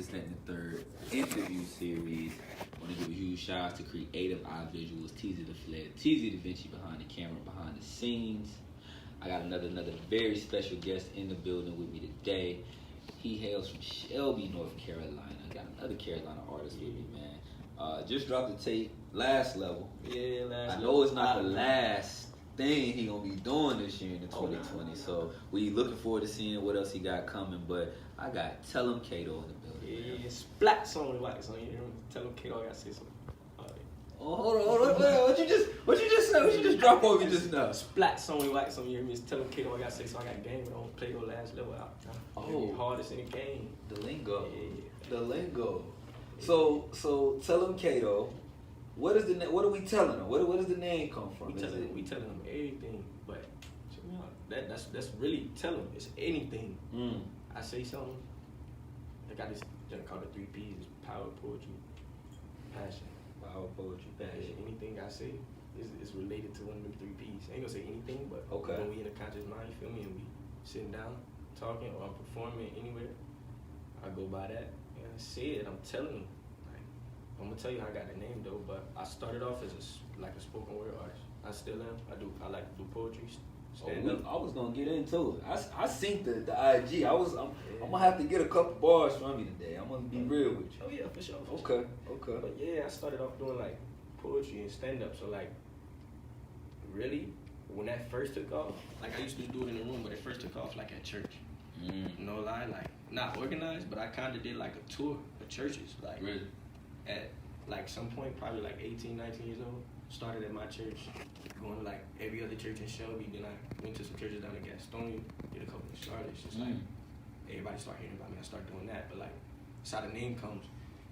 this and the third interview series. I want to give a huge shout out to creative eye visuals, TZ the Fled, TZ Da Vinci behind the camera, behind the scenes. I got another very special guest in the building with me today. He hails from Shelby, North Carolina. I got another Carolina artist with me, man. Just dropped the tape, Last Level. Yeah, Last Level. I know it's not the last thing he gonna be doing this year in the 2020. So we looking forward to seeing what else he got coming. But I got Tellem Kado in the building. Yeah, splats on the wax on you. Tellem Kado, I gotta say something. Oh, hold on. What you just say? What you just drop over just now? Splats on the wax on you. Tellem Kado, I gotta say something. I got game, but I don't play no Last Level out. Oh, hardest in the game. The lingo. Yeah. The lingo. So Tellem Kado. What are we telling them? Where does the name come from? We telling them everything, but that's really telling. It's anything. I say something. I got this junk called the 3 P's. It's power, poetry, passion. Power, poetry, passion. Anything I say is related to one of them 3 P's. I ain't gonna say anything, but okay. When we in a conscious mind, you feel me, and we sitting down, talking, or I'm performing anywhere, I go by that and I say it. I'm telling you. I'm gonna tell you how I got the name though, but I started off as a spoken word artist. I still am. I like to do poetry, stand up. I was gonna get into it. I seen the IG. I'm gonna have to get a couple bars from you today. I'm gonna be real with you. Oh yeah, for sure. Okay. But yeah, I started off doing like poetry and stand up. So like, really, when that first took off, like I used to do it in the room, but it first took off like at church. No lie, like not organized, but I kind of did like a tour of churches, like really. At like some point, probably like 18, 19 years old, started at my church, going to like every other church in Shelby. Then I went to some churches down in Gastonia, did a couple of Charlottes. Just like everybody started hearing about me, I started doing that. But like, that's how the name comes.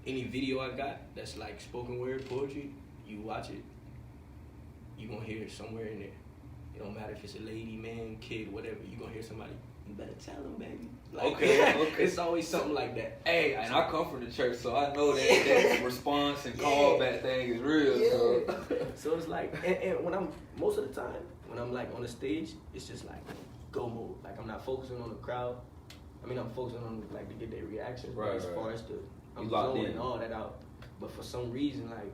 Any video I got that's like spoken word poetry, you watch it, you gonna hear it somewhere in there. It don't matter if it's a lady, man, kid, whatever. You gonna hear somebody. You better tell them, baby. Like, okay. It's always something like that. Hey, and I come from the church, so I know that response and callback thing is real. Yeah. So it's like, and when I'm, most of the time, when I'm like on the stage, it's just like go mode. Like I'm not focusing on the crowd. I mean, I'm focusing on like to get their reactions. Right, as far as I'm zoning all that out. But for some reason, like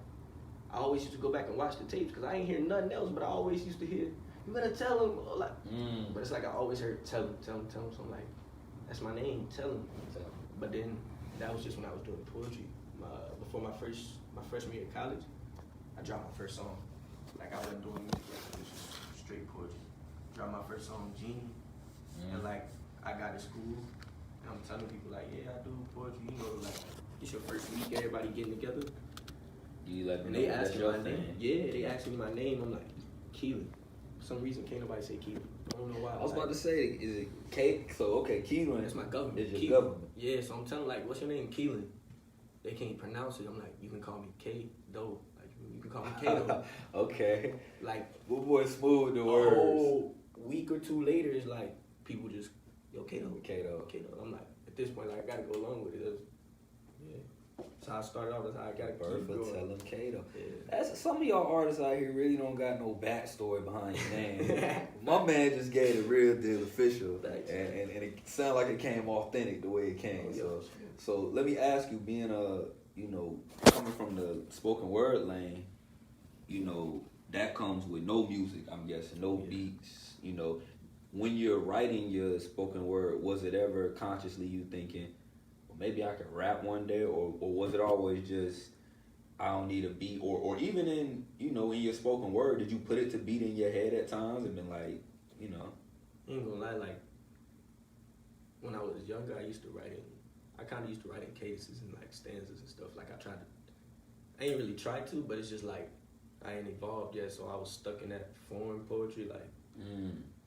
I always used to go back and watch the tapes because I ain't hear nothing else. But I always used to hear, you better tell him. Like, but it's like I always heard tell him. So I'm like, that's my name, tell him. But then that was just when I was doing poetry. Before my freshman year of college, I dropped my first song. Like I wasn't doing music, it was just straight poetry. Dropped my first song, Genie, and like I got to school, and I'm telling people like, yeah, I do poetry. You know, like it's your first week, everybody getting together. You let me and know they asking my thing. name. Yeah, they asking me my name. I'm like, Keelan. For some reason, can't nobody say Keelan. I don't know why. I was about to say, is it K? So okay, Keelan. That's my government. It's your government. Yeah, so I'm telling like, what's your name, Keelan? They can't pronounce it. I'm like, you can call me K-Do. Like you can call me K-Do. Okay. Like, what boy smooth the words. A week or two later, it's like people just, yo, K-Do. K-Do. I'm like, at this point, like, I gotta go along with it. Yeah. So I started off. That's how I gotta keep going. Tellem Kado. Yeah. That's some of y'all artists out here really don't got no backstory behind your name. My man just gave the real deal official, and it sounded like it came authentic the way it came. So let me ask you, being coming from the spoken word lane, that comes with no music. I'm guessing no beats. When you're writing your spoken word, was it ever consciously you thinking, maybe I could rap one day, or was it always just I don't need a beat, or even in in your spoken word, did you put it to beat in your head at times and been like, I ain't gonna lie, like when I was younger, I kind of used to write in cadences and like stanzas and stuff. Like I ain't really tried to, but it's just like I ain't evolved yet, so I was stuck in that form poetry. Like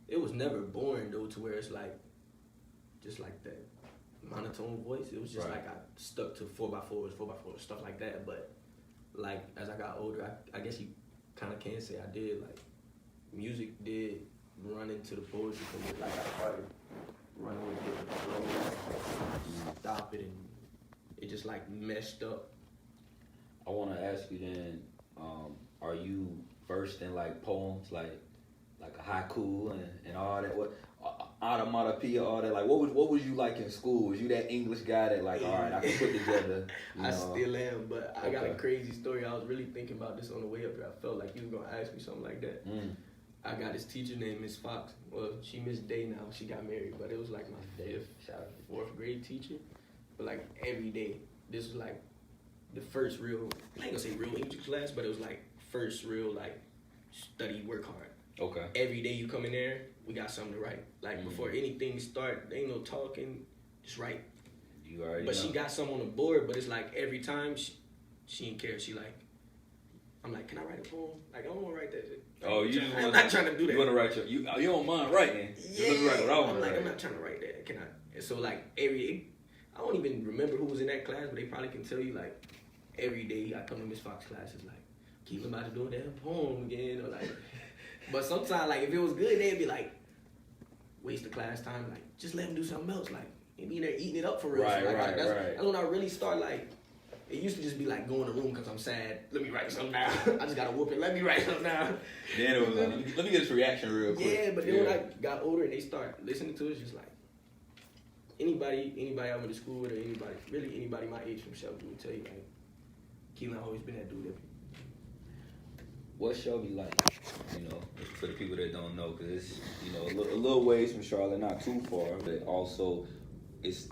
it was never boring though, to where it's like just like that monotone voice. It was just like I stuck to 4x4s, stuff like that. But like as I got older, I guess you kind of can say I did, like music did run into the poetry for me. Like I started running with different flows, stop it, and it just like meshed up. I want to ask you then, are you versed in like poems, like a haiku and all that? What automatopoeia, all that. Like, what was you like in school? Was you that English guy that like, all right, I can put together? I still am, but I got a crazy story. I was really thinking about this on the way up here. I felt like you were gonna ask me something like that. I got this teacher named Miss Fox. Well, she Miss Day now. She got married, but it was like my fourth grade teacher. But like every day, this was like the first real, I ain't gonna say real English class, but it was like first real like study, work hard. Okay. Every day you come in there, we got something to write. Like before anything start, there ain't no talking, just write. You already But know. she got some on the board, but it's like every time she didn't care. She like, I'm like, can I write a poem? Like, I don't want to write that shit. Oh, I'm not trying to do that. You want to write you don't mind writing? Yeah. You write what I want I'm to like, write. I'm not trying to write that. Can I? And so like I don't even remember who was in that class, but they probably can tell you like every day I come to Miss Fox class, it's like, keep about to do that poem again, or like. But sometimes like if it was good, they'd be like, waste the class time, like just let them do something else, like they be in there eating it up for real. Right, so, like, right. That's when I really start like. It used to just be like, go in the room because I'm sad. Let me write something down. I just got to whoop it. Let me write something down. Then it was like, let me get this reaction real quick. Yeah, but then when I got older and they start listening to it, it's just like, anybody I went to school with or anybody my age from Shelby would tell you, like, Keelan always been that dude. What's Shelby like? You know, for the people that don't know, because it's, you know, a little ways from Charlotte, not too far, but also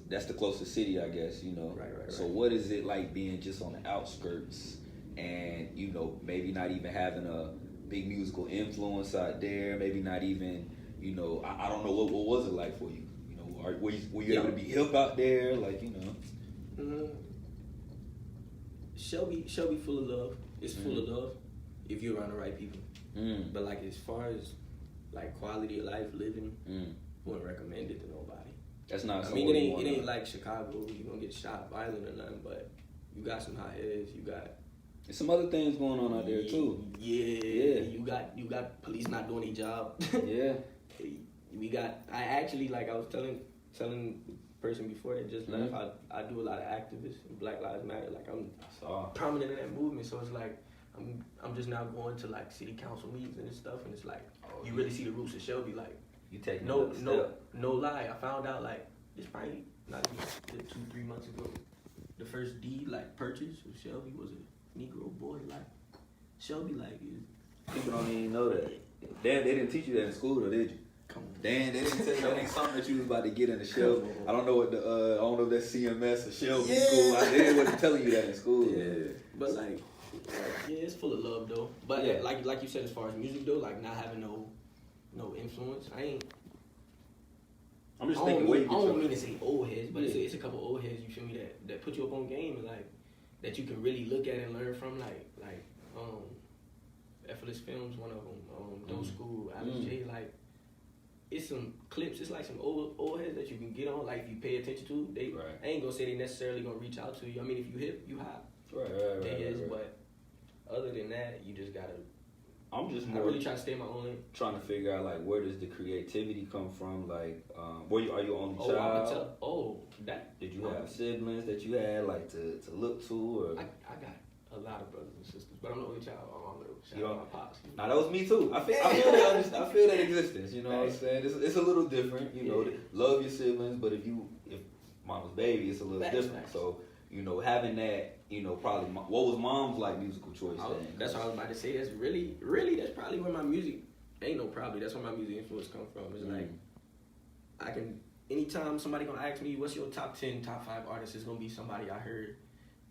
that's the closest city, I guess, you know. Right. So what is it like being just on the outskirts and, you know, maybe not even having a big musical influence out there, maybe not even, you know, I don't know, what was it like for you? You know, were you able to be hip out there, like, you know? Shelby full of love. It's full of love if you're around the right people. But like as far as like quality of life living, wouldn't recommend it to nobody. That's not. I mean, it ain't like Chicago. You gonna get shot, violent or nothing. But you got some hot heads. You got. There's some other things going on out there too. Yeah. You got police not doing their job. Yeah. We got. I actually I was telling the person before that just left. I do a lot of activists in Black Lives Matter. Like I'm prominent in that movement. So it's like I'm just now going to like city council meetings and stuff. And it's like you really see the roots of Shelby. Like. You taking no lie. I found out like it's probably not even 2-3 months ago. The first deed like purchase of Shelby was a Negro boy. Like Shelby like is. People don't even know that. Damn, they didn't teach you that in school, though, did you? Come on. Damn, they didn't tell you that ain't something that you was about to get in the Shelby. I don't know what I don't know if that's CMS or Shelby school. They wasn't telling you that in school. Yeah, but like it's full of love though. But like you said, as far as music though, like not having no influence. I'm just thinking. I don't mean to say old heads, but it's a couple old heads. You feel me that put you up on game and like that you can really look at and learn from. Like Effortless Films, one of them. Don't School, Alex J. Like it's some clips. It's like some old heads that you can get on. Like if you pay attention to, I ain't gonna say they necessarily gonna reach out to you. I mean, if you hip, you hop. Right. But other than that, you just gotta. I really try to stay in my own lane. Trying to figure out like where does the creativity come from? Like, are you only child? Did you have siblings that you had like to look to? Or I got a lot of brothers and sisters, but I'm the only child. Shout out my pops. Nah, that was me too. I feel that existence. You know what I'm saying? It's a little different. You know, love your siblings, but if mama's baby, it's a little different. So. You know, having that, you know, probably, what was mom's like musical choice then? That's what I was about to say. That's really, that's probably where my music, that's where my music influence come from. It's like, I can, anytime somebody gonna ask me, what's your top 10, top 5 artists, it's gonna be somebody I heard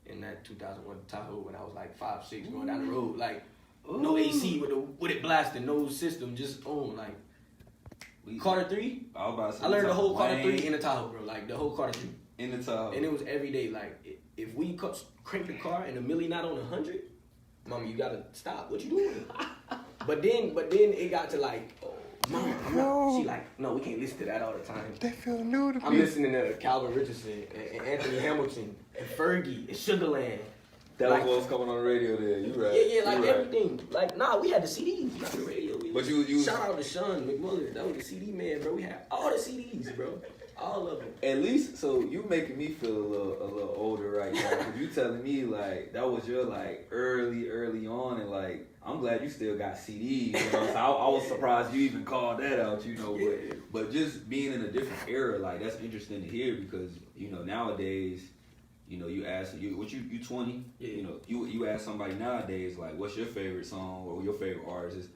in that 2001 Tahoe when I was like 5'6", going down the road. Like, no AC with it blasting, no system, just on, like, Carter 3. I learned the whole Carter 3 in the Tahoe, bro. Like, the whole Carter 3. In the Tahoe. And it was every day. Like, if we crank the car and the milli not on 100, mama, you gotta stop. What you doing? But then it got to like, mama, I'm not. She like, no, we can't listen to that all the time. They feel new to me. I'm listening to Calvin Richardson and Anthony Hamilton and Fergie and Sugarland. That was what was coming on the radio there. You right. Yeah, like everything. Like, nah, we had the CDs, not the radio. But you shout out to Sean McMullen. That was the CD man, bro. We had all the CDs, bro. All of them. At least, so you making me feel a little older right now. You telling me like that was your like early on, and like I'm glad you still got CDs. You know, so I was surprised you even called that out. You know, but just being in a different era, like that's interesting to hear because you know nowadays, you know, you ask you 20, you know, you ask somebody nowadays like what's your favorite song or your favorite artist.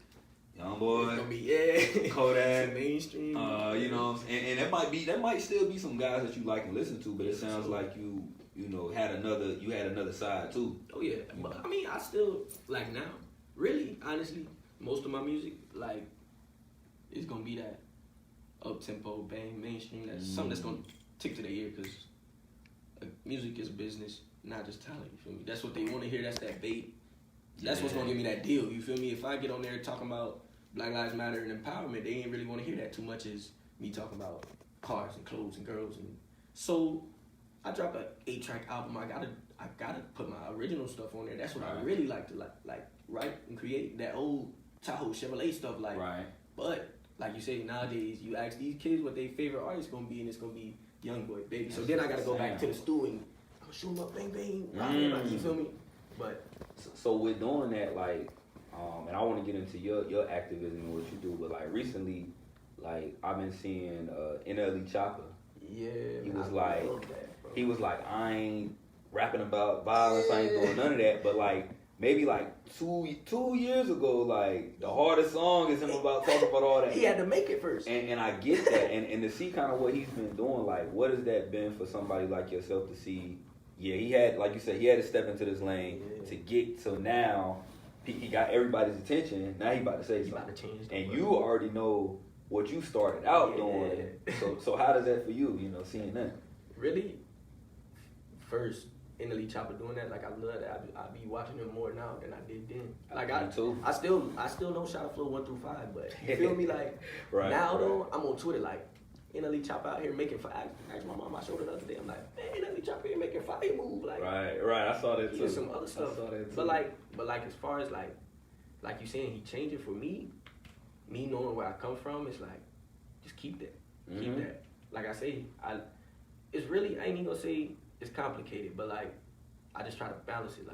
Young Boy, it's gonna be, Kodak, mainstream. You know, and that might still be some guys that you like and listen to, but it sounds like you know had another side too. Oh yeah, but I mean I still like now. Really, honestly, most of my music like is gonna be that up tempo, bang, mainstream. That's something that's gonna tick to their ear because music is a business, not just talent. You feel me? That's what they want to hear. That's that bait. That's what's gonna give me that deal. You feel me? If I get on there talking about Black Lives Matter and empowerment, they ain't really want to hear that too much as me talking about cars and clothes and girls. And so I dropped an 8-track album. I gotta put my original stuff on there. That's what I really like to like write and create. That old Tahoe Chevrolet stuff. Like, but like you say, nowadays you ask these kids what their favorite artist gonna be, and it's gonna be Young Boy, Baby. So then I gotta go back to the stew and I'm shoot 'em up, bang bang. Like, you feel me? But so with doing that, like, and I want to get into your activism and what you do, but like recently, like I've been seeing NLE Chopper. Yeah, he was like, I ain't rapping about violence, I ain't doing none of that. But like maybe like two years ago, like the hardest song is him about talking about all that. He had to make it first. And I get that, and to see kind of what he's been doing, like what has that been for somebody like yourself to see? Yeah, he had, like you said, he had to step into this lane to get to now. He got everybody's attention. Now he about to say something. About to change and you already know what you started out doing. So how does that for you? You know, seeing that. Really, first NLE Chopper doing that, like I love that. I be watching him more now than I did then. Like I still don't shout flow 1 through 5, but you feel me? Like now though, I'm on Twitter like. NLE Chopper out here making fire. Asked my mom, I showed her the other day. I'm like, man, NLE Chopper here making fire move. Like, right. I saw that too. Some other stuff. I saw that too. But like as far as like you saying, he changed it for me. Me knowing where I come from, it's like, just keep that. Keep that. Like I say, it's really, I ain't even gonna say it's complicated, but like, I just try to balance it.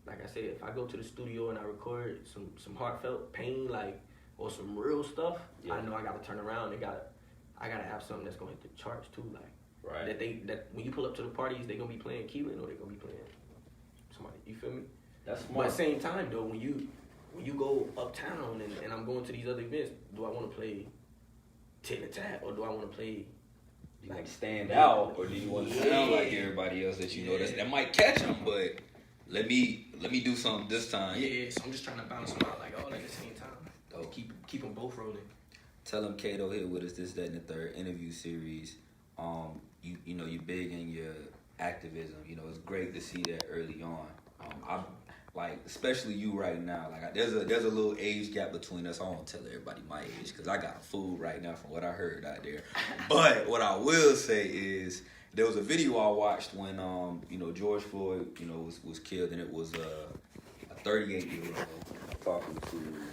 Like I said, if I go to the studio and I record some heartfelt pain, like, or some real stuff, I know I gotta turn around and I gotta have something that's gonna hit the charts too, like that when you pull up to the parties, they gonna be playing Keelan or they gonna be playing somebody. You feel me? That's smart. But at the same time though, when you go uptown and I'm going to these other events, do I want to play tit and tat or do I want to play like stand out, or do you want to sound like everybody else that you know that might catch them, but let me do something this time. Yeah, so I'm just trying to balance them out like all at the same time. Keep them both rolling. Tellem Kado here with us, this, that, and the third interview series. You know, you're big in your activism. You know, it's great to see that early on. I like, especially you right now. Like, there's a little age gap between us. I won't tell everybody my age because I got fooled right now from what I heard out there. But what I will say is there was a video I watched when you know, George Floyd, you know, was killed, and it was a 38-year-old talking to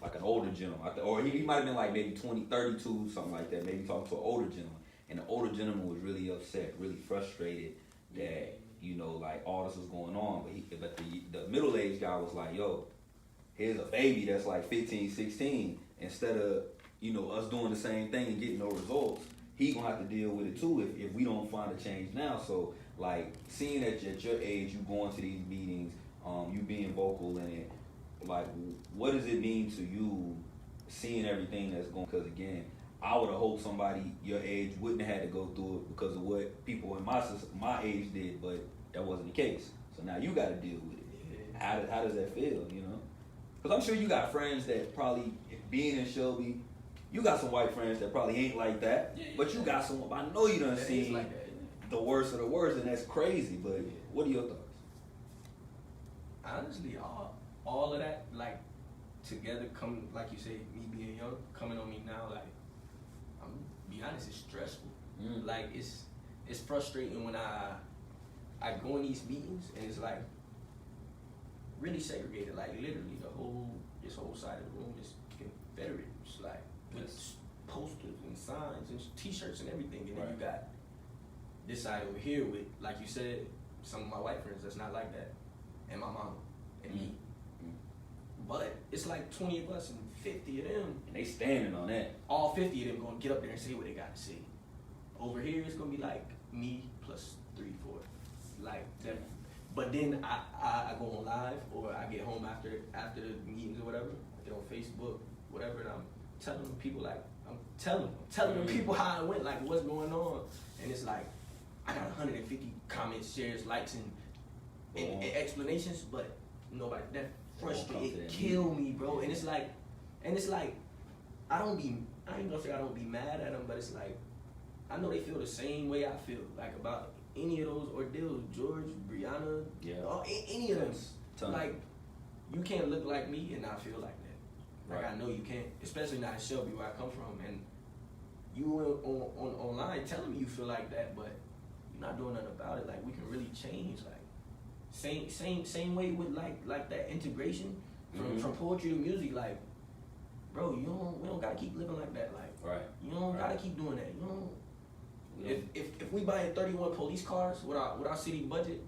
like an older gentleman, or he might have been like maybe 20, 32, something like that. Maybe talking to an older gentleman, and the older gentleman was really upset, really frustrated that, you know, like all this was going on. But the middle-aged guy was like, yo, here's a baby that's like 15, 16. Instead of, you know, us doing the same thing and getting no results, he gonna have to deal with it too if we don't find a change now. So like seeing that at your age, you going to these meetings, you being vocal in it, like what does it mean to you seeing everything that's going? Because again, I would have hoped somebody your age wouldn't have had to go through it because of what people in my age did, but that wasn't the case. So now you got to deal with it. How does that feel? You know, because I'm sure you got friends that probably being in Shelby, you got some white friends that probably ain't like that, but you got some. I know you done seen like the worst of the worst, and that's crazy. But what are your thoughts? Honestly, all of that, like, together come, like you say, me being young, coming on me now, like, I'm be honest, it's stressful. Like, it's frustrating when I go in these meetings and it's like really segregated, like literally this whole side of the room is Confederate. It's like with posters and signs and t-shirts and everything, and then this side over here with, like you said, some of my white friends that's not like that, and my mom and me. But it's like 20 of us and 50 of them. And they standing on that. All 50 of them gonna get up there and say what they got to say. Over here, it's gonna be like me plus 3, 4. Like that. But then I go on live, or I get home after the meetings or whatever. I get on Facebook, whatever, and I'm telling people I'm telling them people how it went, like what's going on. And it's like, I got 150 comments, shares, likes, and explanations, but nobody. That frustrates, it kill me, bro. And it's like, I ain't gonna say I don't be mad at them, but it's like, I know they feel the same way I feel, like about any of those ordeals, George, Brianna, any of them. Like, you can't look like me and not feel like that. Like, I know you can't, especially not in Shelby, where I come from, and you on online telling me you feel like that, but you're not doing nothing about it. Like, we can really change. Like, same way with like that integration from poetry to music. Like, bro, we don't gotta keep living like that. Like, you don't gotta keep doing that. You don't. If we buying 31 police cars with our city budget,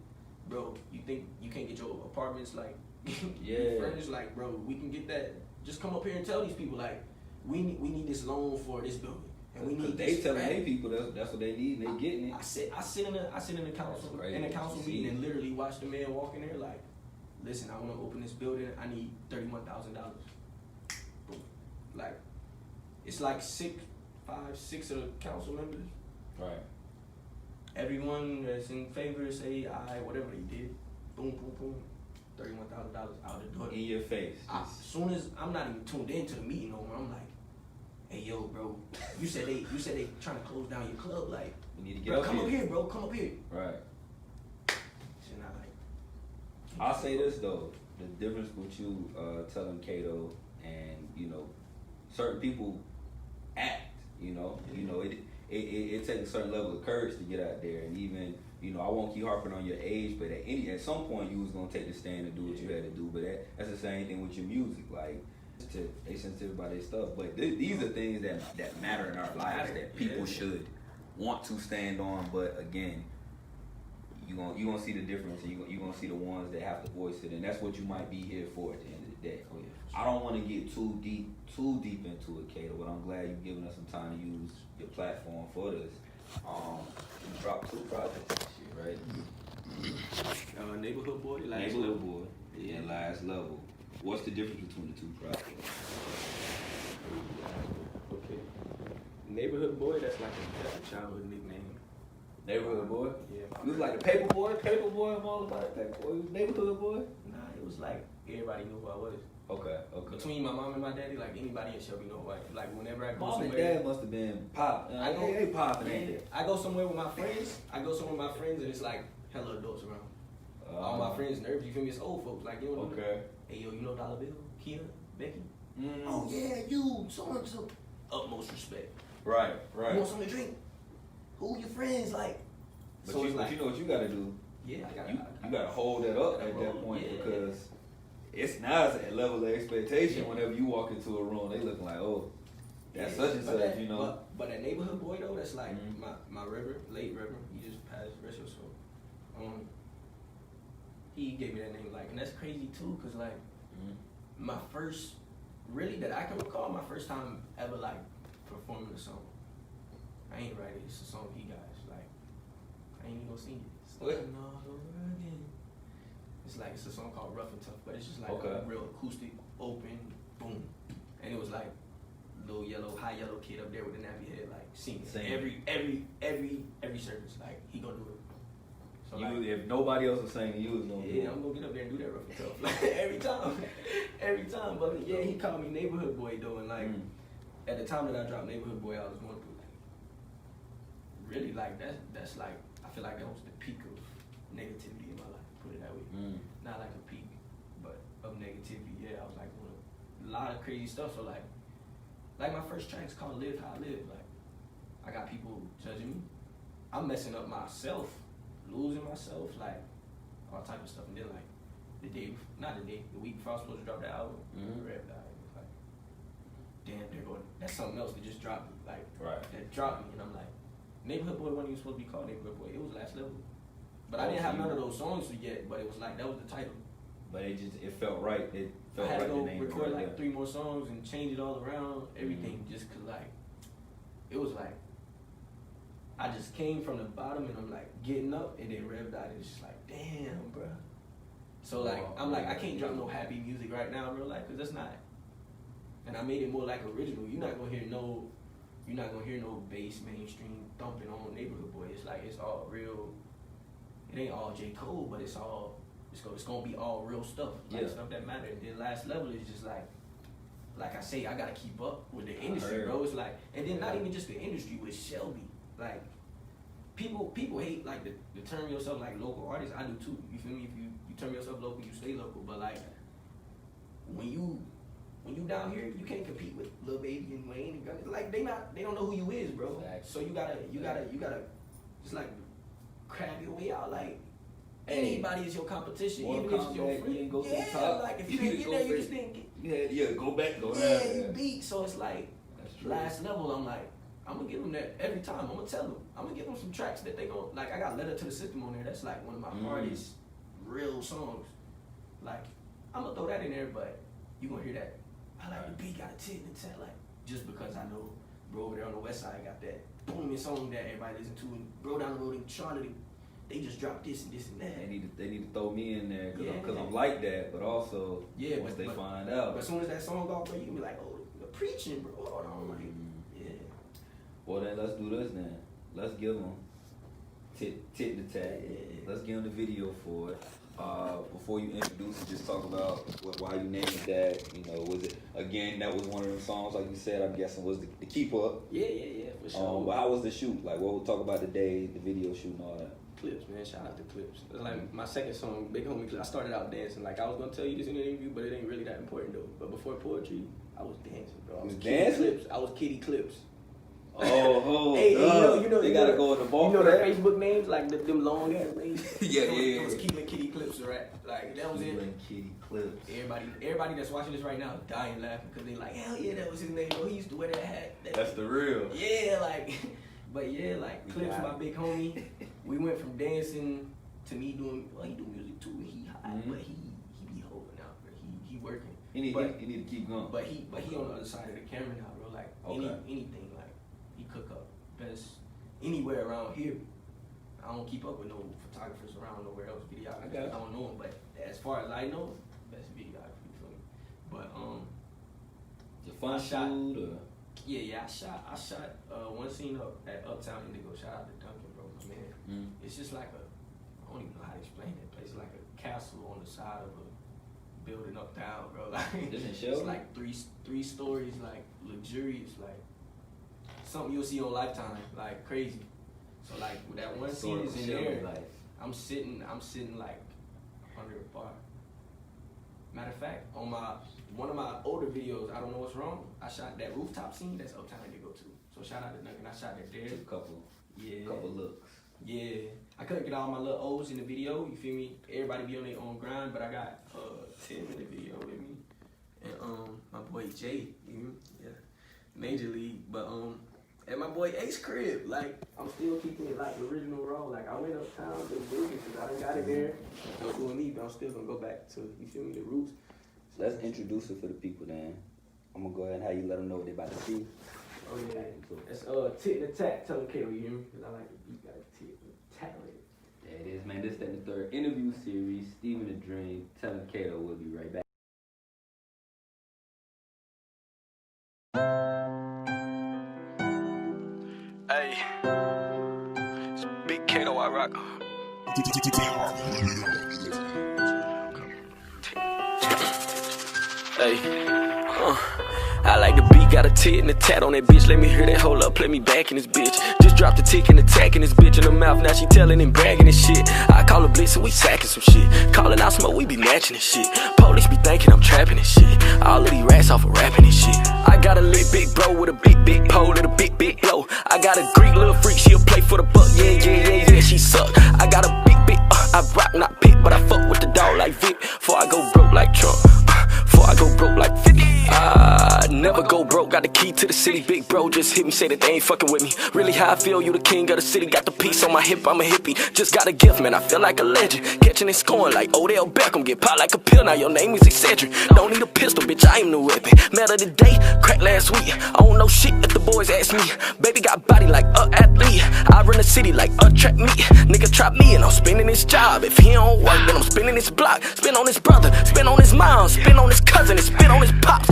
bro, you think you can't get your apartments like furnished? Like, bro, we can get that. Just come up here and tell these people, like, we need this loan for this building, and we need. They telling their people that's what they need, and they getting it. I sit in the council meeting and literally watch the man walk in there like, listen, I want to open this building. I need $31,000. Like, it's like 6 of the council members. Right. Everyone that's in favor say aye, whatever they did. Boom, boom, boom. $31,000 out the door. In your face. As soon as I'm not even tuned into the meeting no more, I'm like, hey yo, bro, you said they trying to close down your club. Like, you need to get come up here, bro. Come up here. Right. So not like. I'll say this though, the difference with you, Tellem Kado, and certain people act. It takes a certain level of courage to get out there, and even I won't keep harping on your age, but at some point you was gonna take the stand and do what you had to do. But that's the same thing with your music, like they sensitive about their stuff. But these are things that matter in our lives that people should want to stand on. But again, you gonna see the difference, and you gonna see the ones that have to voice it, and that's what you might be here for at the end of the day. I don't want to get too deep into it, Kato, but I'm glad you've given us some time to use your platform for this. You dropped 2 projects this year, right? Neighborhood Boy, and Last Level. What's the difference between the 2 projects? Okay. Neighborhood Boy, that's a childhood nickname. Neighborhood Boy? Yeah. You was like a paper boy? I'm all about it. Paper boy. Neighborhood Boy? Nah, it was like everybody knew who I was. Okay. Between my mom and my daddy, like anybody in Shelby know who I am. Like whenever I go Mom somewhere. and dad must have been pop. They popping, ain't they? I go somewhere with my friends. And it's like hella adults around. All my friends nervous. You feel me? It's old folks. Like, you know. Okay. Hey yo, you know Dollar Bill, Kia, Becky? Mm. Oh yeah, you so and so. Utmost respect. Right. You want something to drink? Who your friends like? But you know what you gotta do. Yeah, You gotta hold that up at that point because it's now it's a level of expectation. Whenever you walk into a room, they looking like, oh, that's such and such, But that Neighborhood Boy though, that's like my late reverend. He just passed, rest of soul. He gave me that name, like, and that's crazy too, cause like my first, really that I can recall, my first time ever like performing a song. I ain't write it. It's a song he got. Like, I ain't even gonna sing it. Starting all over again. It's a song called Rough and Tough, but it's just like a real acoustic, open, boom. And it was like little high yellow kid up there with a nappy head, like singing. Every service, like he gonna do it. So if nobody else was saying you was gonna do it. I'm gonna get up there and do that Rough and Tough, like every time. But yeah, he called me Neighborhood Boy though, and like at the time that I dropped Neighborhood Boy, I was going through like really like that's like I feel like that was the peak of negativity in my life. Put it that way. Not like a peak, but of negativity. Yeah, I was like doing a lot of crazy stuff. So like my first track is called Live How I Live. Like I got people judging me. I'm messing up myself, losing myself, like all type of stuff. And then like the week before I was supposed to drop the album, Rev died. It was like, damn, that's something else that just dropped me. Like that dropped me, and I'm like, Neighborhood Boy wasn't even supposed to be called Neighborhood Boy. It was Last Level. But I didn't have none of those songs yet. But it was like that was the title. But it felt right. It felt I had right. to go The name record right like 3 more songs and change it all around, everything, just cause like it was like I just came from the bottom and I'm like getting up and then Rev died. It's just like damn, bro. So like I'm like I can't drop no happy music right now in real life, cause that's not. And I made it more like original. You're not gonna hear no bass mainstream thumping on Neighborhood Boy. It's like it's all real. It ain't all J. Cole, but it's gonna be all real stuff, like stuff that matter. And then Last Level is just like I say, I gotta keep up with the industry, bro. It's like, and then not even just the industry, with Shelby. Like people hate like the term yourself like local artist. I do too. You feel me? If you term yourself local, you stay local. But like when you down here, you can't compete with Lil Baby and Wayne and Gunna. Like they don't know who you is, bro. Exactly. So you gotta just like crab your way out. Like anybody is your competition, even if it's your friend. Like if you didn't get there, you just didn't get. Go back, go down. Yeah, you beat. So it's like Last Level. I'm like, I'm gonna give them that every time. I'm gonna tell them. I'm gonna give them some tracks that they gon' like. I got Letter to the System on there. That's like one of my hardest real songs. Like I'm gonna throw that in there, but you gonna hear that. I like the beat, got a tit and tat, like just because I know bro over there on the west side got that booming song that everybody listen to, and bro down the road in Charlotte, they just dropped this and this and that. They need to throw me in there because I'm like that, but also once they find out. But as soon as that song off, bro, you can be like, oh, you're preaching, bro. Hold on, like, Well then let's do this then. Let's give them tit to tat. Let's give them the video for it. Before you introduce it, just talk about why you named it that. You know, was it again that was one of them songs like you said? I'm guessing was the Keep Up. Yeah, for sure. But how was the shoot? Like, what we'll talk about the day, the video shoot, and all that. Clips, man. Shout out to Clips. It's like my second song, Big Homie Clips. I started out dancing. Like I was gonna tell you this in the interview, but it ain't really that important though. But before poetry, I was dancing, bro. I was dancing. Clips. I was Kitty Clips. Hey, you know, they gotta go in the ball. You know their Facebook names, like them long ass names. It was keeping Kitty Clips, right? Like that was it. Kitty Clips. Everybody that's watching this right now is dying laughing because they like, hell yeah, that was his name. Bro, he used to wear that hat. That's the real. Yeah, like, but yeah, like Clips, my big homie. We went from dancing to me doing. Well, he do music too. He hot, but he be holding out, bro. He working. He need to keep going. But he on the other side of the camera now, bro. Like anything. Cook up best anywhere around here. I don't keep up with no photographers around nowhere else. Videographers, I don't know them, but as far as I know, best videographer. You feel me? But the fun shoot or I shot one scene up at Uptown Indigo. Shout out to Duncan, bro, my man. It's just like I don't even know how to explain that place. It's like a castle on the side of a building uptown, bro. Like it's like three stories, like luxurious, like something you'll see on Lifetime, like crazy. So like with that one scene is in there, I'm sitting like under a bar. Matter of fact, on one of my older videos, I Don't Know What's Wrong, I shot that rooftop scene. That's Uptown Indigo too. So shout out to Duncan. I shot that there. A couple looks. Yeah, I couldn't get all my little O's in the video. You feel me? Everybody be on their own grind, but I got Tim in the video with me, and my boy Jay, Major League, but at my boy Ace crib, like I'm still keeping it like original raw. Like I went uptown to Vegas because I done got it there. No doing me, but I'm still gonna go back to the roots. So let's introduce it for the people then. I'm gonna go ahead and have you let them know what they about to see. Oh yeah, it's tit and tat. Tellem Kado, you hear me? Cause I like the beat, got a tit and tat on it. There it is, man. This is the third interview series. Steven the Dream, Tellem Kado. We'll be right back. Hey, it's Big Kado, I rock. Hey, I like the beat, got a tit and a tat on that bitch. Let me hear that, hold up, play me back in this bitch. Just dropped the tick and attack in this bitch in the mouth. Now she telling and bragging and shit. I call her blitz and we sacking some shit. Calling out smoke, we be matching and shit. Police be thinking I'm trapping and shit. All of these rats off of rapping and shit. I got a lit big bro with a big pole and a big blow. I got a Greek little freak, she'll play for the buck. Yeah, she suck. I got a big I rock not pick, but I fuck with the dog like Vic. Before I go broke like Trump, before I go broke like 50. I never go broke, got the key to the city. Big bro just hit me, say that they ain't fucking with me. Really how I feel, you the king of the city. Got the piece on my hip, I'm a hippie. Just got a gift, man, I feel like a legend. Catching and scoring like Odell Beckham. Get popped like a pill, now your name is eccentric. Don't need a pistol, bitch, I am the weapon. Met her today, crack last week. I don't know shit if the boys ask me. Baby got body like a athlete. I run the city like a track meet. Nigga trap me and I'm spinning his job. If he don't work, then I'm spinning his block. Spin on his brother, spin on his mom, spin on his cousin, and spin on his pops.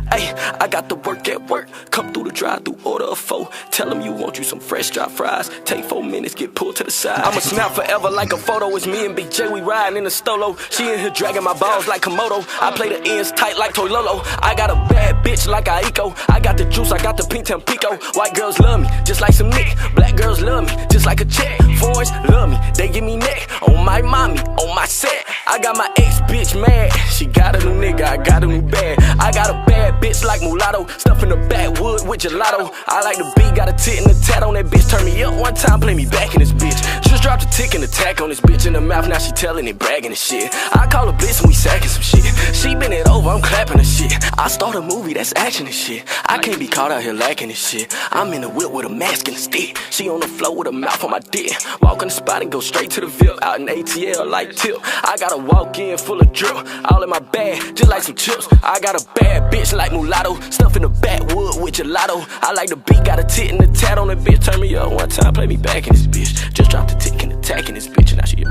Ay, I got the work at work. Come through the drive-through, order a 4. Tell him you want you some fresh drop fries. Take 4 minutes, get pulled to the side. I'ma snap forever like a photo. It's me and Big J, we riding in the stolo. She in here dragging my balls like Komodo. I play the ends tight like Toilolo. I got a bad bitch like Aiko. I got the juice, I got the pink Tampico. White girls love me, just like some Nick. Black girls love me, just like a chick. Foreigners love me, they give me neck. On my mommy, on my set. I got my ex bitch mad. She got a new nigga, I got a new bag. I got a bad bitch like mulatto. Stuff in the backwood with gelato. I like the beat, got a tit and a tat on that bitch. Turn me up one time, play me back in this bitch. Just dropped a tick and attack on this bitch in the mouth. Now she telling it, bragging and shit. I call her blitz and we sacking some shit. She bend it over, I'm clapping her shit. I start a movie, that's action and shit. I can't be caught out here lacking this shit. I'm in the whip with a mask and a stick. She on the floor with a mouth on my dick. Walk in the spot and go straight to the VIP. Out in ATL like Tip. I got a walk in full of drip. All in my bag, just like some chips. I got a bad bitch like mulatto. Stuff in the backwood with gelato. I like the beat, got a tit and a tat on that bitch. Turn me up one time, play me back in this bitch. Just dropped a tick and attack in this bitch. And now she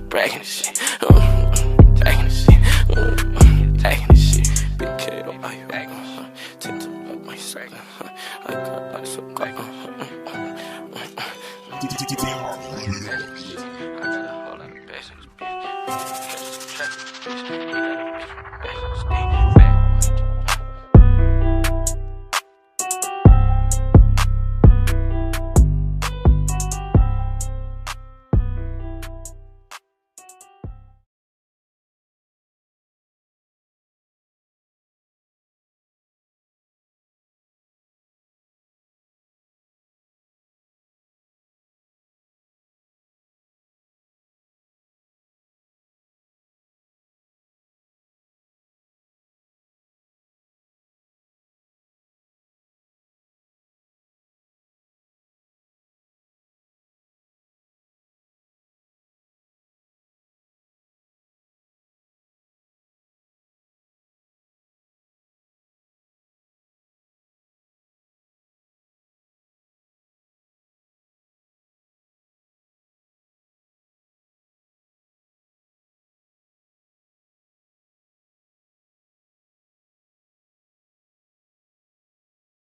bragging this shit. Tagging this shit. Tagging this shit. Big Kado, tip up my sack. I got like so cold. I got a whole lot of bass in this bitch. We got a bitch from bass in the stick. Back.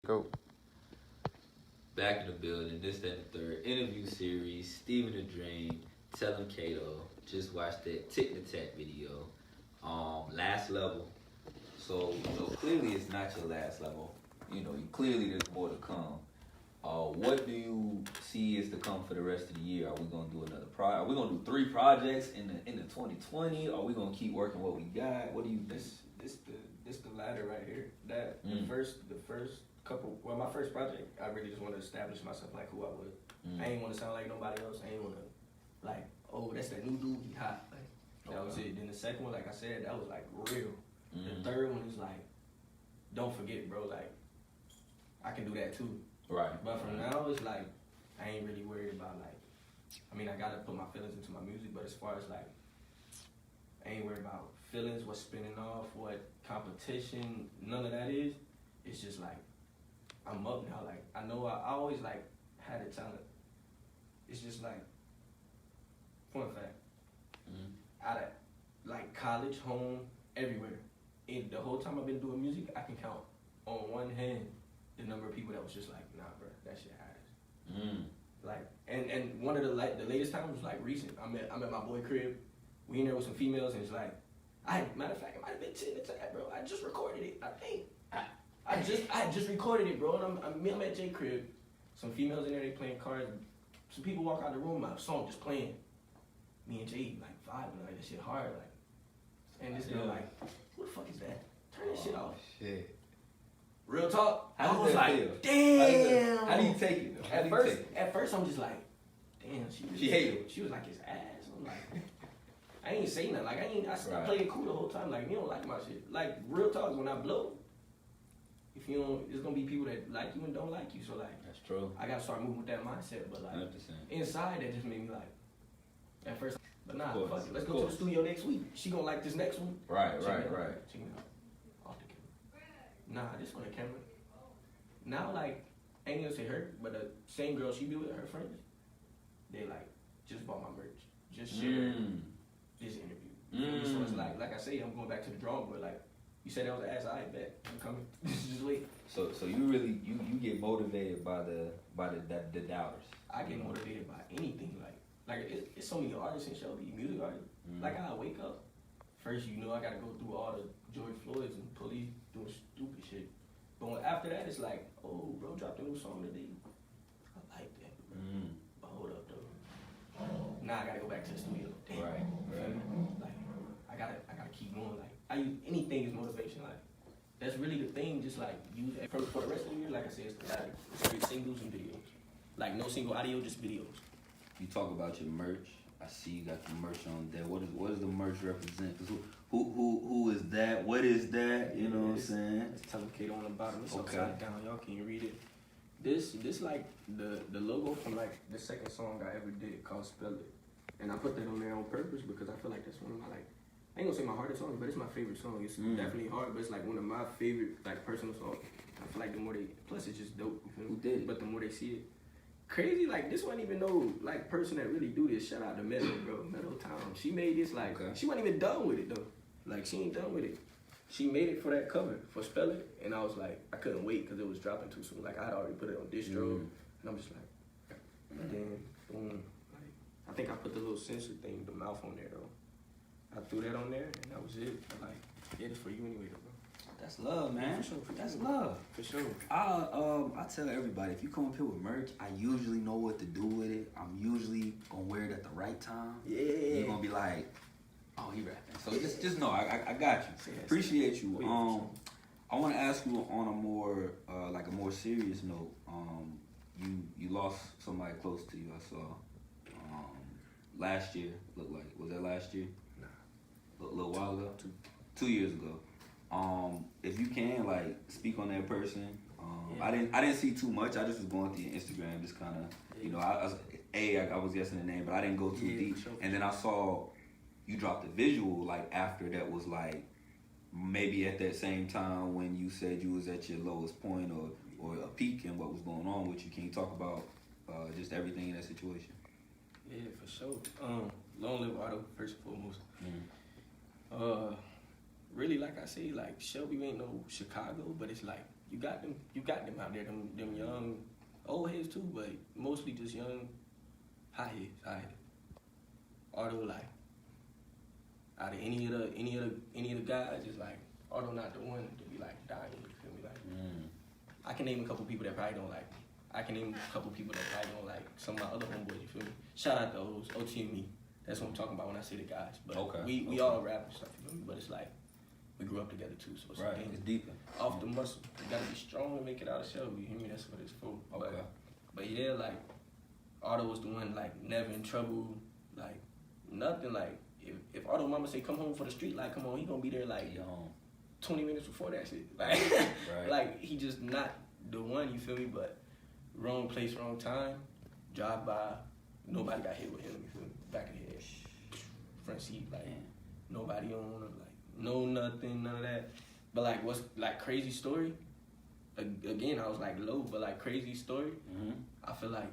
Go. Back in the building, this, that, and the third. Interview series, Steven the Dream, Tellem Kado. Just watched that Tick and Tack video. Last level. So, clearly it's not your last level. Clearly there's more to come. What do you see is to come for the rest of the year? Are we gonna do another project? Are we gonna do 3 projects in the 2020? Are we gonna keep working what we got? What do you think? This the latter right here. That the first couple. Well, my first project, I really just want to establish myself like who I was. I ain't want to sound like nobody else. I ain't want to like, oh, that's that new dude. He hot. Like that was it. Then the second one, like I said, that was like real. The third one is like, don't forget, bro. Like I can do that too. Right. But for now, it's like I ain't really worried about like. I mean, I gotta put my feelings into my music, but as far as like, I ain't worried about feelings, what's spinning off, what competition, none of that is. It's just like, I'm up now. Like, I know I always like had a talent. It's just like, fun fact, out of like college, home, everywhere. And the whole time I've been doing music, I can count on one hand the number of people that was just like, nah, bro, that shit hard. Like, and one of the latest times was like recent. I'm at my boy crib. We in there with some females, and it's like, matter of fact, it might have been 10 to 10, bro. I just recorded it. I just recorded it, bro. And I'm at J crib. Some females in there, they playing cards. Some people walk out the room, my song just playing. Me and Jay like vibing, like that shit hard, like. And this girl like, what the fuck is that? Turn that shit off. Shit. Real talk. How I was like, feel? damn. How do you take it? At first I'm just like, damn. She hated it. She was like his ass. I'm like, I ain't say nothing. Like I played it cool the whole time. Like you don't like my shit. Like real talk, when I blow, if you don't, there's gonna be people that like you and don't like you. So like, That's true. I gotta start moving with that mindset. But like 100%. inside, that just made me like at first. But nah, Of course, fuck it. Let's of go to the course. studio next week. She gonna like this next one. Right, Check right, it out. right. Check it out. Off the camera. Nah, this one the camera. Now like, I ain't gonna say her, but the same girl she be with, her friends, they like just bought my merch, just shared this interview. So it's like I say, I'm going back to the drawing board. Like you said, that was an ass. I bet I'm coming. Just wait. So you really you get motivated by the doubters. I get motivated by anything. Like it's so many artists in Shelby, music artists. Like I wake up. First, you know, I gotta go through all the George Floyds and police doing stupid shit. But after that, it's like, oh, bro, dropped a new song today. I like that. But hold up, though. Now I gotta go back to the studio. Damn. Right. Like I gotta keep going. Like I use anything as motivation. Like that's really the thing. Just like use it for the rest of the year. Like I said, it's straight singles and videos. Like no single audio, just videos. You talk about your merch. I see you got the merch on there. What does the merch represent? 'Cause who is that? What is that? You know what I'm saying? It's Tellem Kado on the bottom. It's Okay. upside down. Y'all can read it. This like the logo from like the second song I ever did called Spell It. And I put that on there on purpose because I feel like that's one of my like, I ain't gonna say my hardest songs, but it's my favorite song. It's definitely hard, but it's like one of my favorite like personal songs. I feel like the more they, plus it's just dope. You feel me? Who did it? But the more they see it. Crazy, like this wasn't even no like person that really do this. Shout out to Meadow, bro. Meadow Town. She made this like, she wasn't even done with it though. Like she ain't done with it. She made it for that cover, for Spell It, and I was like, I couldn't wait because it was dropping too soon. Like I had already put it on distro, and I'm just like, and then boom. Like, I think I put the little censor thing, the mouth on there though. I threw that on there, and that was it. But, like, yeah, it's for you anyway, though, bro. That's love, man. For sure, That's love. For sure. I tell everybody, if you come up here with merch, I usually know what to do with it. I'm usually gonna wear it at the right time. Yeah. You're gonna be like, oh, he rapping. So just know, I got you. Appreciate you. I want to ask you on a more like a more serious note. You lost somebody close to you. I saw last year. Looked like, was that last year? Nah. A little while ago. 2 years ago. If you can like speak on that person. I didn't see too much. I just was going through your Instagram, just kind of, you know, I was guessing the name, but I didn't go too deep. Sure. And then I saw you dropped a visual like after that was like maybe at that same time when you said you was at your lowest point or a peak and what was going on with you. Can you talk about just everything in that situation? Yeah, for sure. Long live Otto, first and foremost. Really, like I say, like Shelby ain't no Chicago, but it's like you got them out there, them young, old heads too, but mostly just young, high heads. Otto, like out of any of the guys, it's like Otto not the one to be like dying. You feel me? Like I can name a couple people that probably don't like me. I can name a couple people that probably don't like some of my other homeboys. You feel me? Shout out to those OT and me. That's what I'm talking about when I say the guys. But we all rap and stuff. You feel me? But it's like. We grew up together too, so it's It's deeper. Off the muscle. You gotta be strong and make it out of Shelby. You hear me? That's what it's for. But yeah, like Otto was the one like never in trouble, like nothing. Like if Otto mama say come home for the street, like come on, he gonna be there like 20 minutes before that shit. Like like he just not the one. You feel me? But wrong place, wrong time. Drive by, nobody got hit with him. You feel me? Back of the head, front seat, like nobody on him. Like. No, nothing, none of that. But like, what's like crazy story? Again, I was like low, but like crazy story. I feel like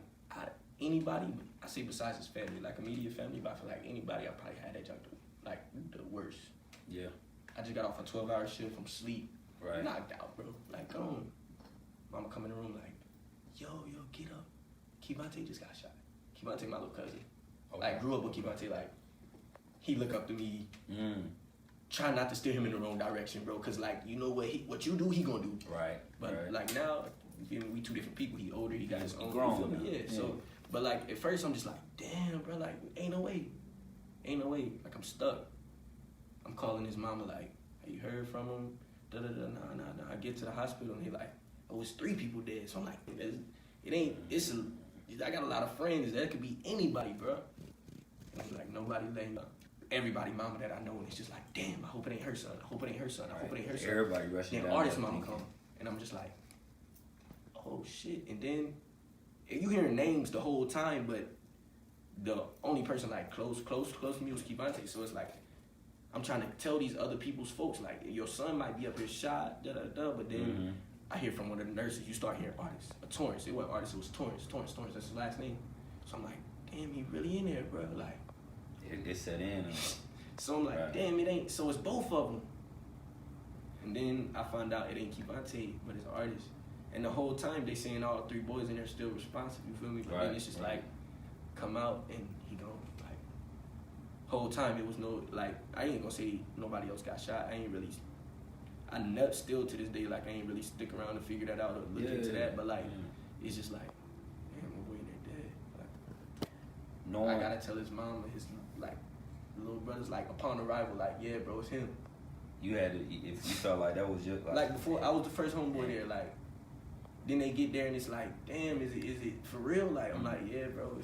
anybody, I say besides his family, like immediate family, but I feel like anybody, I probably had that junk like the worst. Yeah. I just got off a 12-hour shift from sleep, Right. knocked out, bro. Like, come on. Mama come in the room like, yo, get up. Kevontae just got shot. Kevontae, my little cousin. Like, grew up with Kevontae, like, he look up to me. Try not to steer him in the wrong direction, bro. Cause like you know what you do, he gonna do. Right. But like now, you feel me? We two different people. He older, he got his own. Grown You feel me? now. Yeah. So, but like at first I'm just like, damn, bro. Like ain't no way. Like I'm stuck. I'm calling his mama like, have you heard from him? Nah. I get to the hospital and they like, oh, it's 3 people dead. So I'm like, I got a lot of friends. That could be anybody, bro. And it's like nobody letting me. Everybody mama that I know, and it's just like, damn, I hope it ain't her son. I hope it ain't her son. I hope it ain't her son. Everybody rushing Then down. artist mama come, and I'm just like, oh shit. And then you hearing names the whole time, but the only person like close to me was Kivante. So it's like I'm trying to tell these other people's folks like your son might be up here shot, but then I hear from one of the nurses, you start hearing artists, Torrance. It wasn't artist, it was Torrance. That's his last name. So I'm like, damn, he really in there, bro. Like it set in. So I'm like, damn, it ain't. So it's both of them. And then I found out it ain't Kivante, but it's artist. And the whole time they saying all 3 boys in there still responsive, you feel me? But then it's just like, come out and he gone. Like, whole time it was no, like, I ain't gonna say nobody else got shot. I still to this day, like, I ain't really stick around to figure that out or look into that. But like, it's just like, damn, my boy in there dead. Like, no, I gotta tell his mom and his, like, little brother's like, upon arrival, like, yeah, bro, it's him. You had to, if you felt like that was just like before, I was the first homeboy there, like, then they get there and it's like, damn, is it for real? Like, I'm like, yeah, bro,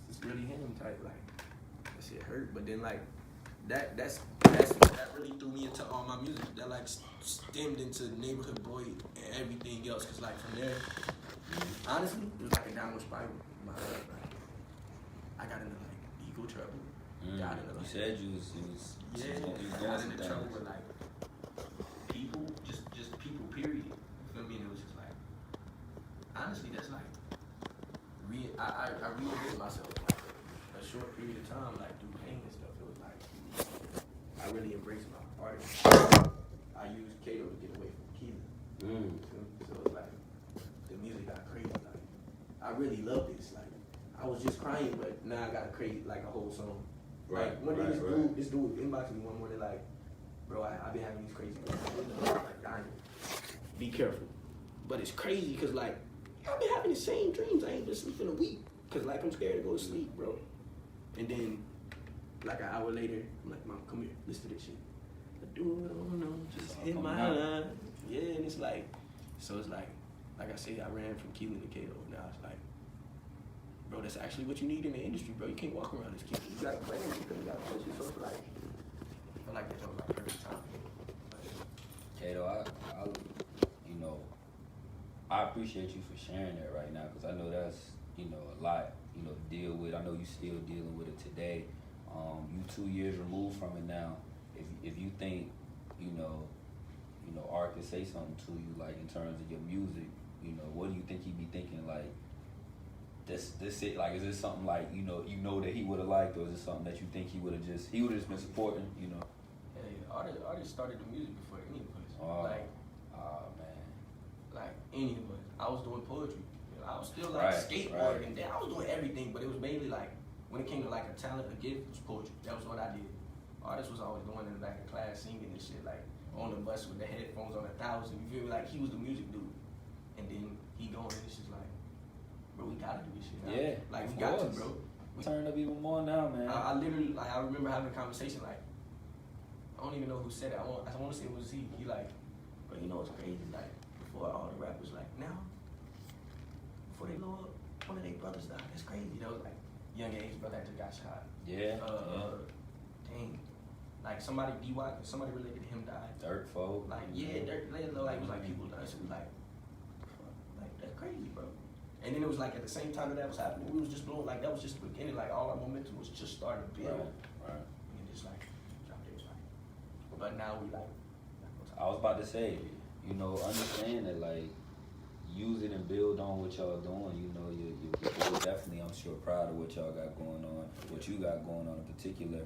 it's really him type. Like, that shit hurt. But then like, that really threw me into all my music. That like stemmed into Neighborhood Boy and everything else. Cause like from there, honestly, it was like a downward spiral in my life. Like, I got into like ego trouble. Got into, like, you said you was got into trouble with like people, just people, period. You feel me? And it was just like, honestly, that's like, I reinvented myself like a short period of time, like through pain and stuff. It was like, I really embraced my art. I used Kado to get away from Keelan. So it's like, the music got crazy. Like, I really love this. Like, I was just crying, but now I gotta create like a whole song. Like, one day this dude inboxed me one morning like, bro, I've been having these crazy dreams. Like, dying. Be careful. But it's crazy because, like, I've been having the same dreams. I ain't been sleeping a week because, like, I'm scared to go to sleep, bro. And then, like, an hour later, I'm like, Mom, come here. Listen to this shit. I do it, oh no, just hit my line. Yeah, and it's like, so it's like I said, I ran from Keelan to Kado. Now it's like, bro, that's actually what you need in the industry, bro. You can't walk around this kid. You gotta play him, you gotta push it. So it's like, I feel like that was my perfect time. Kado, I appreciate you for sharing that right now, because I know that's, a lot, to deal with. I know you still dealing with it today. You 2 years removed from it now. If you think, Art could say something to you, like, in terms of your music, what do you think he'd be thinking, like, this it, like, is this something like, that he would have liked, or is it something that you think he would have just been supporting, Hey, artists started the music before any of us. Man. Like, any of us. I was doing poetry. I was still like skateboarding, and then I was doing everything, but it was mainly like, when it came to like a talent, a gift, it was poetry. That was what I did. Artists was always going in the back of class singing and shit, like on the bus with the headphones on 1,000. You feel me? Like, he was the music dude. And then he going, and it's just like, bro, we gotta do this shit now. Yeah, like, we got to, bro. Turn up even more now, man. I literally, like, I remember having a conversation, like, I don't even know who said it. I want to say it was he. He like, bro, you know what's crazy? Like, before all the rappers, like, now, before they blow up, one of their brothers died. That's crazy. That was like, young age brother that just got shot. Yeah. Dang. Like, somebody related to him died. Dirk folk. Like, yeah, Dirk, like, it was like people died. So we like, that's crazy, bro. And then it was like at the same time that was happening, we was just blowing, like, that was just the beginning, like, all our momentum was just starting to build. Right. And just like, dropped it, like, but now we like, I was about to say, understand that, like, use it and build on what y'all doing. You're definitely, I'm sure, proud of what y'all got going on, what you got going on in particular.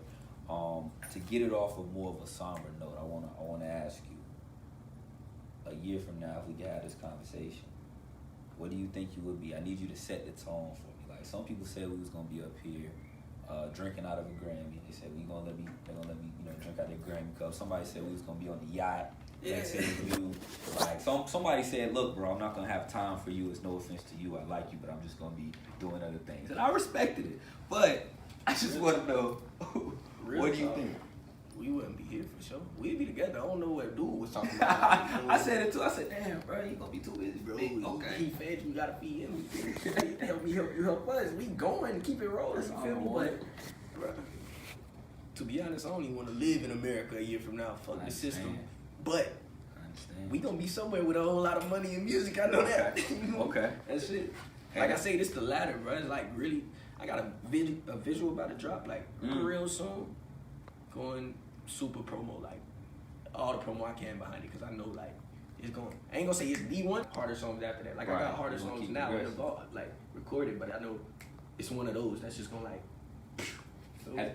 To get it off of more of a somber note, I wanna ask you, a year from now, if we can have this conversation, what do you think you would be? I need you to set the tone for me. Like, some people said we was gonna be up here drinking out of a Grammy. They said they're gonna let me drink out of the Grammy cup. Somebody said we was gonna be on the yacht. Next interview. Like, somebody said, look, bro, I'm not gonna have time for you. It's no offense to you. I like you, but I'm just gonna be doing other things. And I respected it. But I just want to know, what do you think? We wouldn't be here for sure. We'd be together. I don't know what dude was talking about. I said it too. I said, damn, bro, you gonna be too busy, bro. Okay. He fed you, gotta feed him. Help you help us. We going, keep it rolling. You feel me? But, bro, to be honest, I don't even want to live in America a year from now. Fuck the system. But understand. We gonna be somewhere with a whole lot of money in music. I know that. Okay. That's it. Like I say, this the ladder, bro. It's like really, I got a visual about to drop like real soon. Going super promo, like all the promo I can behind it, cause I know like it's going. I ain't gonna say it's the one. Harder songs after that. Like I got harder songs now in the vault, like recorded, but I know it's one of those that's just gonna like.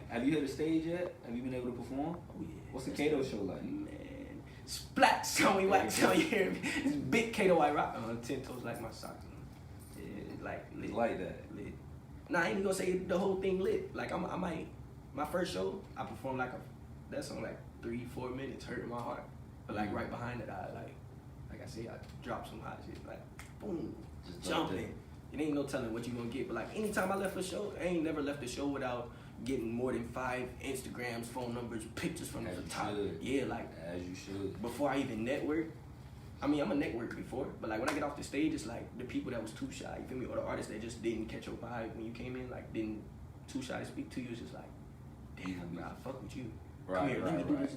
Have you hit the stage yet? Have you been able to perform? Oh yeah. What's the Kado show like? Man, splat, tell me what, tell you hear me. It's big Kado I rock on 10 toes like my socks. Yeah, like lit. Like that. Lit. Nah, I ain't gonna say the whole thing lit. Like I might, my first show, I performed that song like 3-4 minutes, hurting my heart. But like right behind it, like I say, I dropped some hot shit, like boom, just jumping. It ain't no telling what you gonna get. But like anytime I left a show, I ain't never left a show without getting more than 5 Instagrams, phone numbers, pictures from the top. Yeah, like as you should. Before I even network, I mean I'm a network before, but like when I get off the stage, it's like the people that was too shy, you feel me, or the artists that just didn't catch your vibe when you came in, like didn't too shy to speak to you. It's just like, damn, bro, I fuck with you. Right, Come here, let me do this.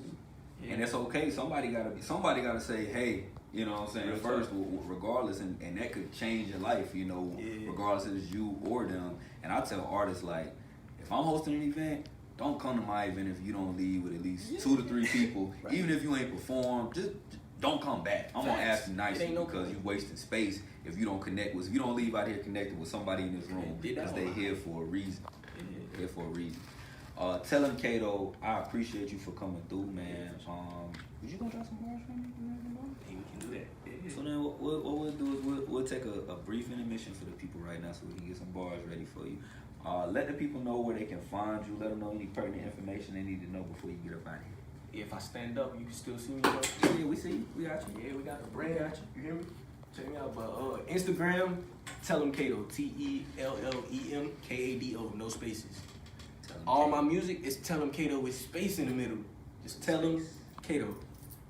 Yeah. And it's okay. Somebody gotta say, hey, you know what I'm saying, Real first, regardless, and that could change your life, you know, regardless if it's you or them. And I tell artists, like, if I'm hosting an event, don't come to my event if you don't leave with at least 2 to 3 people. Right. Even if you ain't performed, just don't come back. I'm gonna ask you nicely because you wasting space if you don't connect with, if you don't leave out here connected with somebody in this room, because they here for a reason. Here for a reason. Tellem Kado, I appreciate you for coming through, man. Was you gonna drop some bars for me? Hey, we can do that. Yeah. So then what we'll do is we'll take a brief intermission for the people right now so we can get some bars ready for you. Let the people know where they can find you. Let them know any pertinent information they need to know before you get up out of here. If I stand up, you can still see me. Yeah, we see you. We got you. Yeah, we got the brand. You hear me? Check me out. But Instagram, Tellem Kado, TELLEM KADO, no spaces. All my music is Tellem Kado with space in the middle. Just Tellem Kado.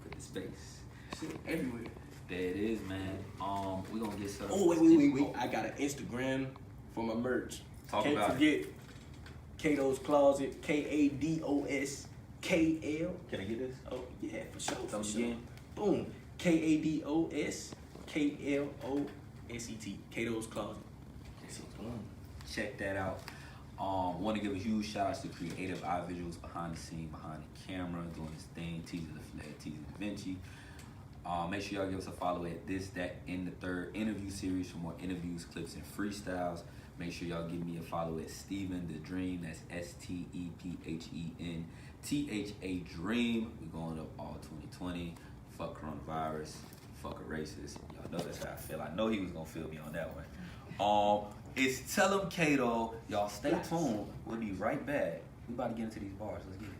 Put the space. Shit everywhere. There it is, man. We gonna get set up. Oh wait. I got an Instagram for my merch. Can't forget Kado's Closet, KADOSKL. Can I get this? Oh yeah, for sure. Tell me again. Boom. KADOSKLOSET. Kado's Closet. So boom. Check that out. Want to give a huge shout out to Creative Eye Visuals behind the scene, behind the camera, doing his thing, Teaser the Flag, Teaser Da Vinci. Make sure y'all give us a follow at This, That, in the Third interview series for more interviews, clips, and freestyles. Make sure y'all give me a follow at Steven the Dream. That's STEPHEN THA Dream. We going up all 2020. Fuck coronavirus. Fuck a racist. Y'all know that's how I feel. I know he was gonna feel me on that one. It's Tellem Kado. Y'all stay tuned. We'll be right back. We about to get into these bars. Let's get it.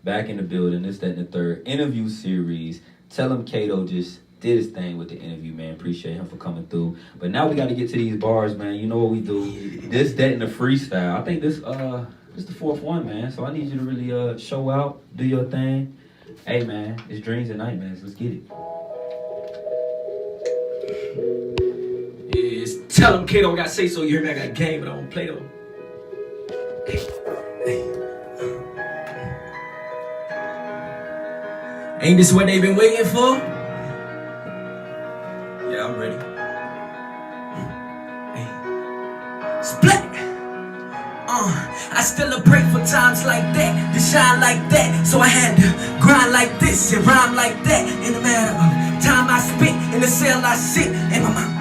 back in the building. This, that, and the third interview series. Tellem Kado just did his thing with the interview, man. Appreciate him for coming through. But now we got to get to these bars, man. You know what we do. This, that, and the freestyle. I think this the fourth one, man. So I need you to really show out, do your thing. Hey, man, it's dreams and nightmares. Let's get it. Yeah, it's Tellem Kado. I gotta say so. You hear me? I got a game, but I won't play though. Ain't this what they been waiting for? Yeah, I'm ready. Split! I still pray for times like that, to shine like that. So I had to grind like this and rhyme like that. In a matter of time I spit, in the cell I sit, and my mind.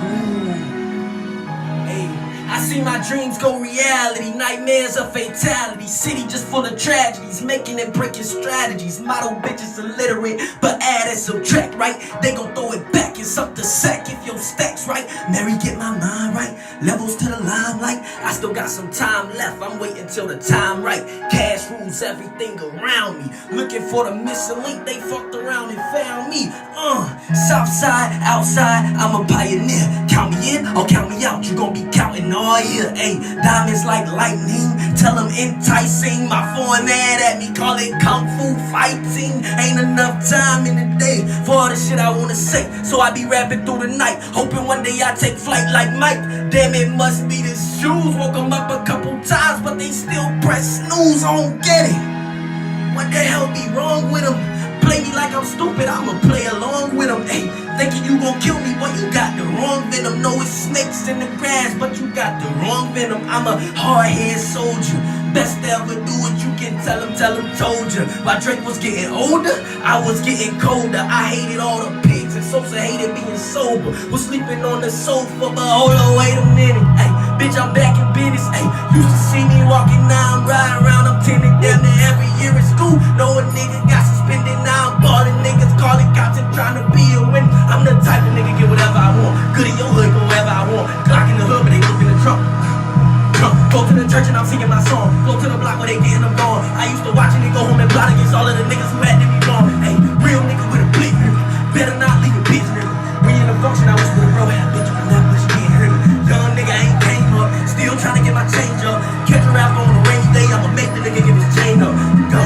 I see my dreams go reality, nightmares of fatality. City just full of tragedies, making and breaking strategies. Model bitches illiterate, but add and subtract, right? They gon' throw it back and suck the sack if your stacks right. Mary, get my mind right, levels to the limelight. I still got some time left, I'm waiting till the time right. Cash rules everything around me. Looking for the missing link, they fucked around and found me. Southside, outside, I'm a pioneer. Count me in or count me out, you gon' be counting all year. Ayy, diamonds like lightning, tell them enticing. My phone mad at me, call it kung fu fighting. Ain't enough time in the day for all the shit I wanna say, so I be rapping through the night, hoping one day I take flight like Mike. Damn, it must be the shoes. Woke them up a couple times, but they still press snooze. I don't get it. What the hell be wrong with them? Play me like I'm stupid, I'ma play along with them. Ayy, thinking you gon' kill me, but you got the wrong venom. Know it's snakes in the grass, but you got the wrong venom. I'm a hard-head soldier, best to ever do what you can. Tell him told you. While Drake was getting older, I was getting colder. I hated all the pigs and Sosa hated being sober. Was sleeping on the sofa, but hold on, wait a minute. Ayy, bitch, I'm back in business. Ayy, used to see me walking, now I'm riding around. I'm tending down to every year in school. Know a nigga got suspended, now I'm balling. Niggas calling cops and trying to be a winner. I'm the type of nigga get whatever I want. Good in your hood, go wherever I want. Glock in the hood, but they look in the trunk. Go to the church and I'm singing my song. Go to the block where they getting them gone. I used to watch it and go home and plot against all of the niggas who had to be wrong. Hey, real nigga with a blick, nigga. Better not leave a bitch, nigga. We in the function, I was with a bro, had a bitch, but not much can't hear me. Young nigga ain't came up, still trying to get my change up. Catch a rap on a rainy day, I'ma make the nigga give his chain up. Go,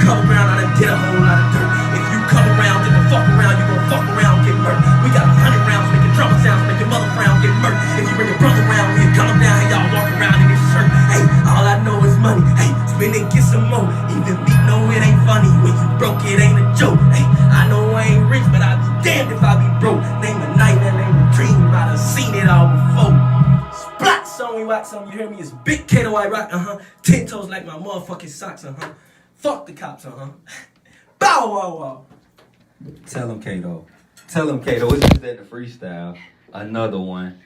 come around, I done did a whole lot of dirt. If you come around, get the fuck around, you gon' fuck around, get murked. We got 100 rounds, making drummer sounds, make your mother frown, get murked. If you bring your brother around, we'll come down and y'all walk around in this shirt. Hey, all I know is money. Hey, spend and get some more. Even beat, no, it ain't funny. When you broke, it ain't a joke. Hey, I know I ain't rich, but I'd be damned if I be broke. Name a nightmare, name a dream. I done seen it all before. Splat song, we rock song, you hear me? It's Big Kado I rock, 10 toes like my motherfucking socks, Fuck the cops, Bow wow wow. Tellem Kado. Tellem Kado. It's just that the freestyle. Another one.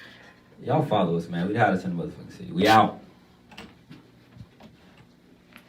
Y'all follow us, man. We the hottest in the motherfucking city. We out.